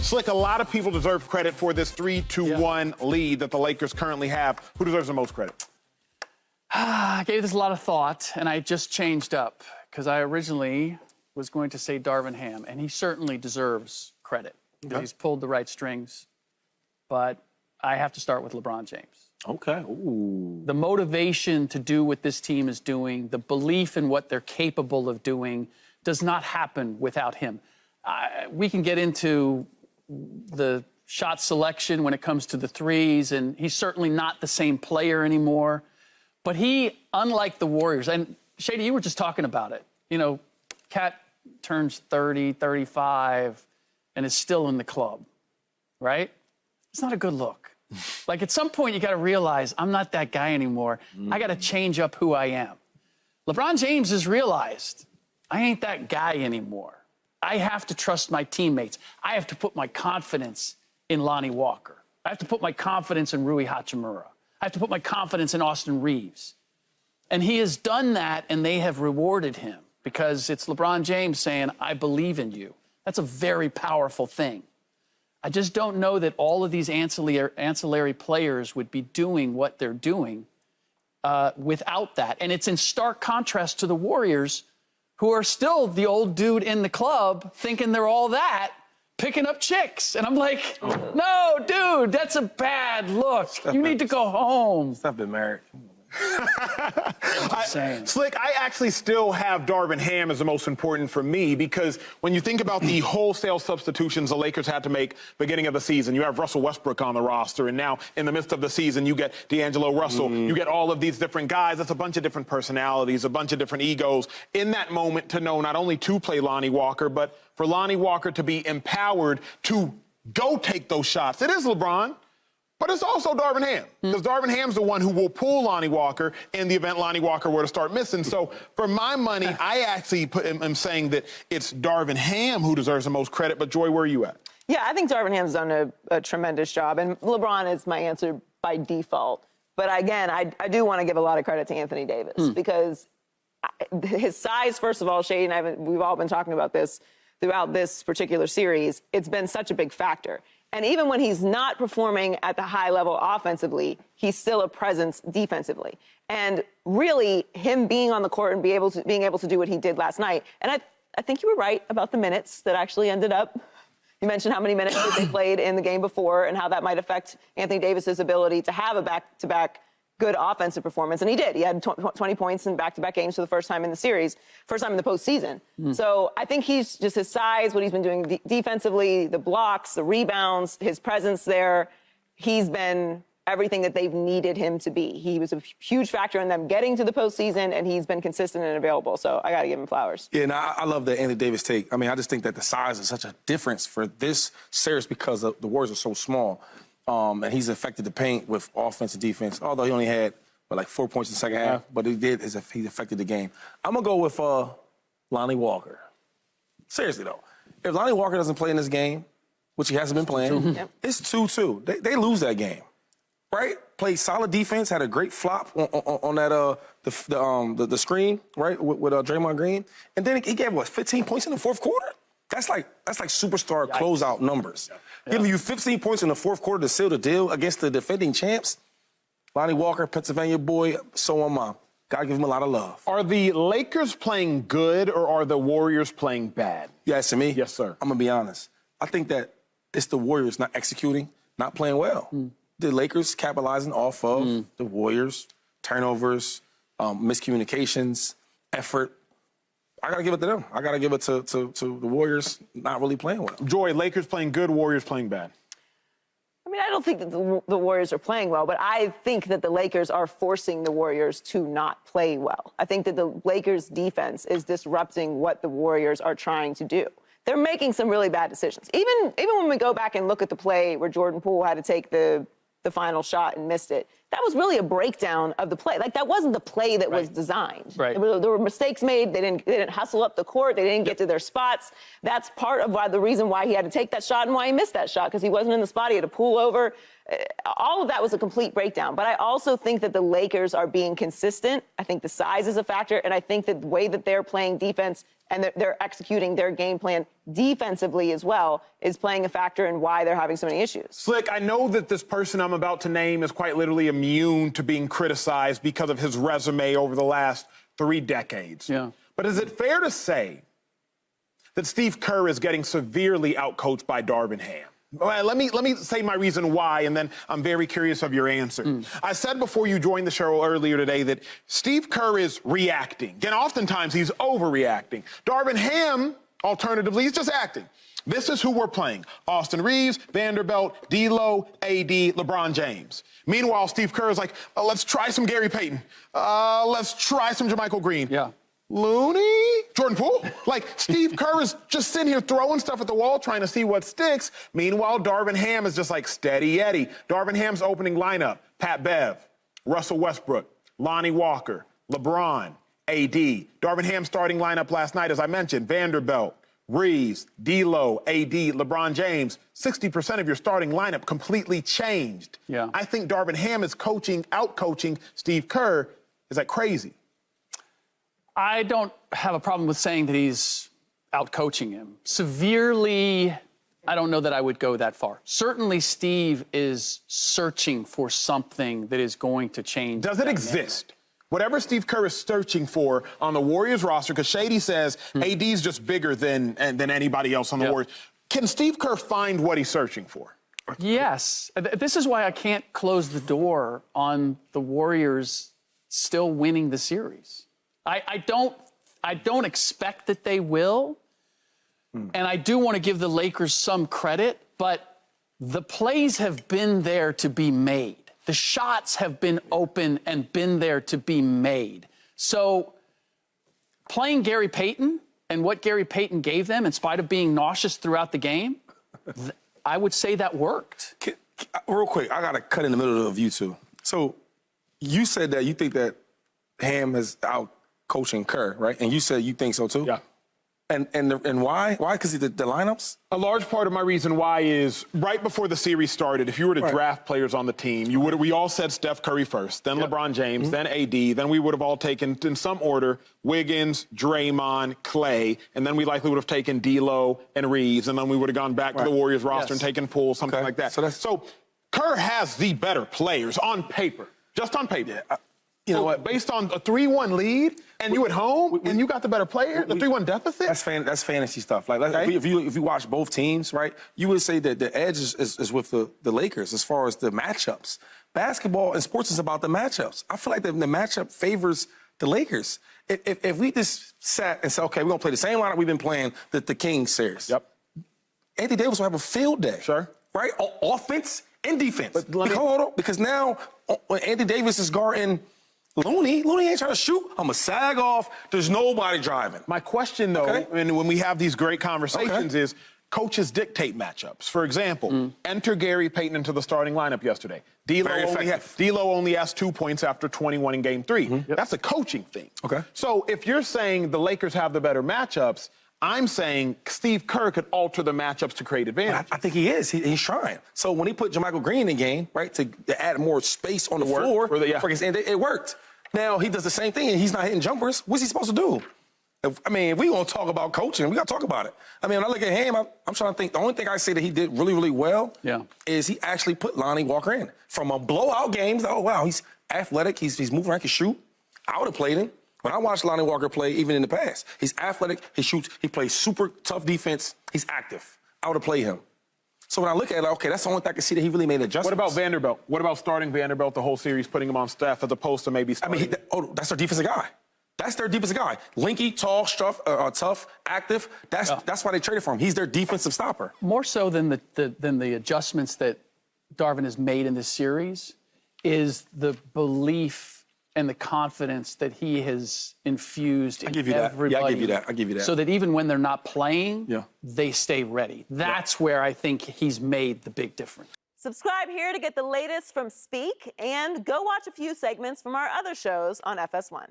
Slick, a lot of people deserve credit for this 3-1 lead that the Lakers currently have. Who deserves the most credit? I gave this a lot of thought, and I just changed up because I originally was going to say Darvin Ham, and he certainly deserves credit because he's pulled the right strings. But I have to start with LeBron James. Okay. Ooh. The motivation to do what this team is doing, the belief in what they're capable of doing, does not happen without him. We can get into the shot selection when it comes to the threes, and he's certainly not the same player anymore. But he, unlike the Warriors, and Shady, you were just talking about it. You know, Cat turns 30, 35, and is still in the club, right? It's not a good look. Like, at some point, you got to realize, I'm not that guy anymore. I got to change up who I am. LeBron James has realized, I ain't that guy anymore. I have to trust my teammates. I have to put my confidence in Lonnie Walker. I have to put my confidence in Rui Hachimura. I have to put my confidence in Austin Reeves. And he has done that, and they have rewarded him because it's LeBron James saying, I believe in you. That's a very powerful thing. I just don't know that all of these ancillary players would be doing what they're doing without that. And it's in stark contrast to the Warriors, who are still the old dude in the club thinking they're all that, picking up chicks. And I'm like, no, dude, that's a bad look. You need to go home. I've been married. Slick, I actually still have Darvin Ham as the most important for me because when you think about the wholesale substitutions the Lakers had to make beginning of the season, you have Russell Westbrook on the roster, and now in the midst of the season, you get D'Angelo Russell. You get all of these different guys. That's a bunch of different personalities, a bunch of different egos. In that moment, to know not only to play Lonnie Walker, but for Lonnie Walker to be empowered to go take those shots. It is LeBron. But it's also Darvin Ham, because Darvin Ham's the one who will pull Lonnie Walker in the event Lonnie Walker were to start missing. So for my money, I actually am saying that it's Darvin Ham who deserves the most credit. But Joy, where are you at? Yeah, I think Darvin Ham's done a tremendous job, and LeBron is my answer by default. But again, I do want to give a lot of credit to Anthony Davis because his size, first of all, Shady and we've all been talking about this throughout this particular series. It's been such a big factor. And even when he's not performing at the high level offensively, he's still a presence defensively. And really, him being on the court and being able to do what he did last night. And I think you were right about the minutes that actually ended up. You mentioned how many minutes that they played in the game before and how that might affect Anthony Davis's ability to have a back-to-back good offensive performance. And he did. He had 20 points in back-to-back games for the first time in the series, first time in the postseason. So I think he's just his size, what he's been doing defensively, the blocks, the rebounds, his presence there. He's been everything that they've needed him to be. He was a huge factor in them getting to the postseason, and he's been consistent and available. So I got to give him flowers. Yeah, and I love the Anthony Davis take. I mean, I just think that the size is such a difference for this series because the Warriors are so small. And he's affected the paint with offense and defense, although he only had like 4 points in the second half. But he affected the game. I'm going to go with Lonnie Walker. Seriously, though. If Lonnie Walker doesn't play in this game, which he hasn't been playing, it's 2-2. They lose that game, right? Played solid defense, had a great flop on that the screen, right, with Draymond Green. And then he gave, 15 points in the fourth quarter? That's like superstar closeout numbers. Giving you 15 points in the fourth quarter to seal the deal against the defending champs. Lonnie Walker, Pennsylvania boy, so am I. Gotta give him a lot of love. Are the Lakers playing good or are the Warriors playing bad? You asking me? Yes, sir. I'm gonna be honest. I think that it's the Warriors not executing, not playing well. The Lakers capitalizing off of the Warriors, turnovers, miscommunications, effort. I got to give it to them. I got to give it to the Warriors not really playing well. Joy, Lakers playing good, Warriors playing bad. I mean, I don't think that the Warriors are playing well, but I think that the Lakers are forcing the Warriors to not play well. I think that the Lakers' defense is disrupting what the Warriors are trying to do. They're making some really bad decisions. Even when we go back and look at the play where Jordan Poole had to take the final shot and missed it, that was really a breakdown of the play. Like, that wasn't the play that was designed. Right. There were mistakes made. They didn't hustle up the court. They didn't get to their spots. That's part of the reason why he had to take that shot and why he missed that shot, because he wasn't in the spot. He had to pull over. All of that was a complete breakdown. But I also think that the Lakers are being consistent. I think the size is a factor, and I think that the way that they're playing defense and they're executing their game plan defensively as well is playing a factor in why they're having so many issues. Slick, I know that this person I'm about to name is quite literally immune to being criticized because of his resume over the last 3 decades. Yeah. But is it fair to say that Steve Kerr is getting severely outcoached by Darvin Ham? Well, let me say my reason why, and then I'm very curious of your answer. I said before you joined the show earlier today that Steve Kerr is reacting, and oftentimes he's overreacting. Darvin Ham, alternatively, he's just acting. This is who we're playing: Austin Reeves, Vanderbilt, D'Lo, AD, LeBron James. Meanwhile, Steve Kerr is like, let's try some Gary Payton. Let's try some JaMychal Green. Yeah. Looney? Jordan Poole? Like, Steve Kerr is just sitting here throwing stuff at the wall trying to see what sticks. Meanwhile, Darvin Ham is just like steady Eddie. Darvin Ham's opening lineup: Pat Bev, Russell Westbrook, Lonnie Walker, LeBron, AD. Darvin Ham's starting lineup last night, as I mentioned: Vanderbilt, Reeves, D'Lo, AD, LeBron James. 60% of your starting lineup completely changed. Yeah. I think Darvin Ham is out-coaching Steve Kerr. Is that crazy? I don't have a problem with saying that he's out-coaching him. Severely, I don't know that I would go that far. Certainly, Steve is searching for something that is going to change. Does it exist? Whatever Steve Kerr is searching for on the Warriors roster, because Shady says AD's just bigger than anybody else on the Warriors. Can Steve Kerr find what he's searching for? Yes. This is why I can't close the door on the Warriors still winning the series. I don't expect that they will, and I do want to give the Lakers some credit, but the plays have been there to be made. The shots have been open and been there to be made. So playing Gary Payton and what Gary Payton gave them, in spite of being nauseous throughout the game, I would say that worked. Real quick, I got to cut in the middle of you two. So you said that you think that Ham is out coaching Kerr, right? And you said you think so too? Yeah. And why? Why? Because the lineups? A large part of my reason why is right before the series started, if you were to draft players on the team, we all said Steph Curry first, then LeBron James, then AD, then we would have all taken, in some order, Wiggins, Draymond, Clay, and then we likely would have taken D'Lo and Reeves, and then we would have gone back to the Warriors roster and taken Poole, something like that. So Kerr has the better players on paper, just on paper. Yeah. You know what? Based on a 3-1 lead, and you at home, and you got the better player, the 3-1 deficit? That's fantasy stuff. Like, if you watch both teams, right, you would say that the edge is with the Lakers as far as the matchups. Basketball and sports is about the matchups. I feel like the matchup favors the Lakers. If we just sat and said, okay, we're going to play the same lineup we've been playing the Kings series. Yep. Anthony Davis will have a field day. Sure. Right? Offense and defense. But hold on, because now when Anthony Davis is guarding Looney ain't trying to shoot. I'm going to sag off. There's nobody driving. My question, though, and when we have these great conversations is coaches dictate matchups. For example, enter Gary Payton into the starting lineup yesterday. D'Lo only has 2 points after 21 in Game 3. That's a coaching thing. Okay. So if you're saying the Lakers have the better matchups, I'm saying Steve Kerr could alter the matchups to create advantage. I think he is. He's trying. So when he put JaMychal Green in the game, right, to add more space on the floor, it worked. Now he does the same thing, and he's not hitting jumpers. What's he supposed to do? If we gonna talk about coaching, we gotta talk about it. I mean, when I look at him, I'm trying to think. The only thing I say that he did really, really well is he actually put Lonnie Walker in from a blowout game. Oh wow, he's athletic. He's moving around, can shoot. I would have played him. When I watched Lonnie Walker play, even in the past, he's athletic, he shoots, he plays super tough defense, he's active. I would have played him. So when I look at it, like, okay, that's the only thing I can see that he really made adjustments. What about Vanderbilt? What about starting Vanderbilt the whole series, putting him on staff as opposed to maybe starting? That's their defensive guy. That's their defensive guy. Linky, tall, tough, active. That's why they traded for him. He's their defensive stopper. More so than the adjustments that Darvin has made in this series is the belief and the confidence that he has infused in everybody. Yeah, I give you that. So that even when they're not playing, they stay ready. That's where I think he's made the big difference. Subscribe here to get the latest from Speak, and go watch a few segments from our other shows on FS1.